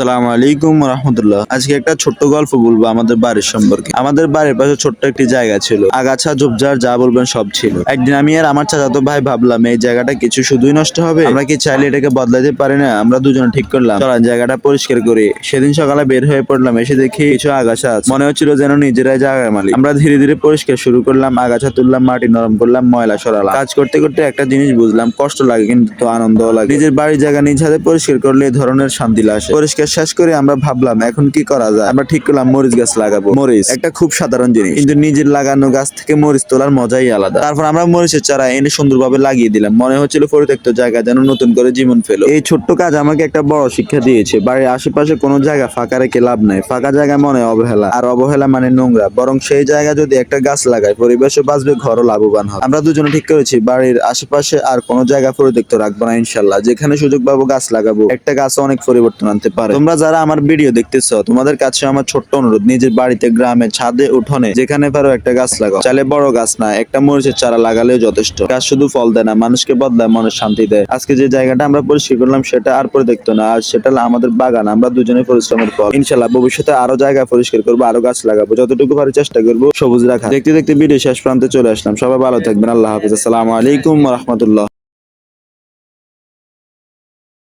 আসসালামু আলাইকুম রাহমাতুল্লাহ। আজকে একটা ছোট্ট গল্প বলবো আমাদের বাড়ির সম্পর্কে। আমাদের বাড়ির পাশে ছোট্ট একটি জায়গা ছিল, আগাছা ঝোপঝাড় যা বলবেন সব ছিল। একদিন আমি আর আমার চাচাতো ভাই ভাবলাম এই জায়গাটা কিছু শুধুই নষ্ট হবে, আমরা কি চাইলে এটাকে বদলাতে পারি না? আমরা দুজনে ঠিক করলাম চলেন জায়গাটা পরিষ্কার করি। সেদিন সকালে বের হয়ে পড়লাম, এসে দেখি কিছু আগাছা আছে। মনে হচ্ছিল যেন নিজেরাই জায়গার মালিক। আমরা ধীরে ধীরে পরিষ্কার শুরু করলাম, আগাছা তুললাম, মাটি নরম করলাম, ময়লা সরালাম। কাজ করতে করতে একটা জিনিস বুঝলাম, কষ্ট লাগে কিন্তু আনন্দও লাগে। নিজের বাড়ির জায়গা নিজ হাতে পরিষ্কার করলে এই ধরনের শান্তি আসে। পরিষ্কার শেষ করে আমরা ভাবলাম এখন কি করা যায়। আমরা ঠিক করলাম মরিচ গাছ লাগাবো। মরিচ একটা খুব সাধারণ জিনিস, কিন্তু নিজের লাগানো গাছ থেকে মরিচ তোলার মজাই আলাদা। তারপর আমরা মরিচের চারা এনে সুন্দরভাবে লাগিয়ে দিলাম। মনে হচ্ছিল পরিত্যক্ত জায়গা যেন নতুন করে জীবন পেল। এই ছোট্ট কাজ আমাকে একটা বড় শিক্ষা দিয়েছে, বাড়ির আশেপাশে কোনো জায়গা ফাঁকা রেখে লাভ নাই। ফাঁকা জায়গা মনে অবহেলা, আর অবহেলা মানে নোংরা। বরং সেই জায়গা যদি একটা গাছ লাগায়, পরিবেশও বাঁচবে, ঘরও লাভবান হবে। আমরা দুজনে ঠিক করেছি বাড়ির আশেপাশে আর কোনো জায়গা পরিত্যক্ত রাখবো না ইনশাল্লাহ। যেখানে সুযোগ পাবো গাছ লাগাবো। একটা গাছ অনেক পরিবর্তন আনতে পারে। তোমরা যারা আমার ভিডিও দেখতেছো, তোমাদের কাছে আমার ছোট্ট অনুরোধ, নিজের বাড়িতে, গ্রামে, ছাদে, উঠোনে যেখানে পারো একটা গাছ লাগাও। চাইলে বড় গাছ না, একটা মরিচের চারা লাগালেও যথেষ্ট। গাছ শুধু ফল দেয় না, মানুষকে বদলায়, মনের শান্তি দেয়। আজকে যে জায়গাটা আমরা পরিষ্কার করলাম সেটা আর পরিত্যক্ত না, আর সেটা আমাদের বাগান, আমরা দুজনে পরিশ্রমের ফল। ইনশাল্লাহ ভবিষ্যতে আরো জায়গা পরিষ্কার করবো, আরো গাছ লাগাবো, যতটুকু পারি চেষ্টা করবো সবুজ রাখা। দেখতে দেখতে ভিডিও শেষ প্রান্তে চলে আসলাম। সবাই ভালো থাকবেন, আল্লাহ হাফিজ। আসসালামু আলাইকুম রাহমাতুল্লাহ।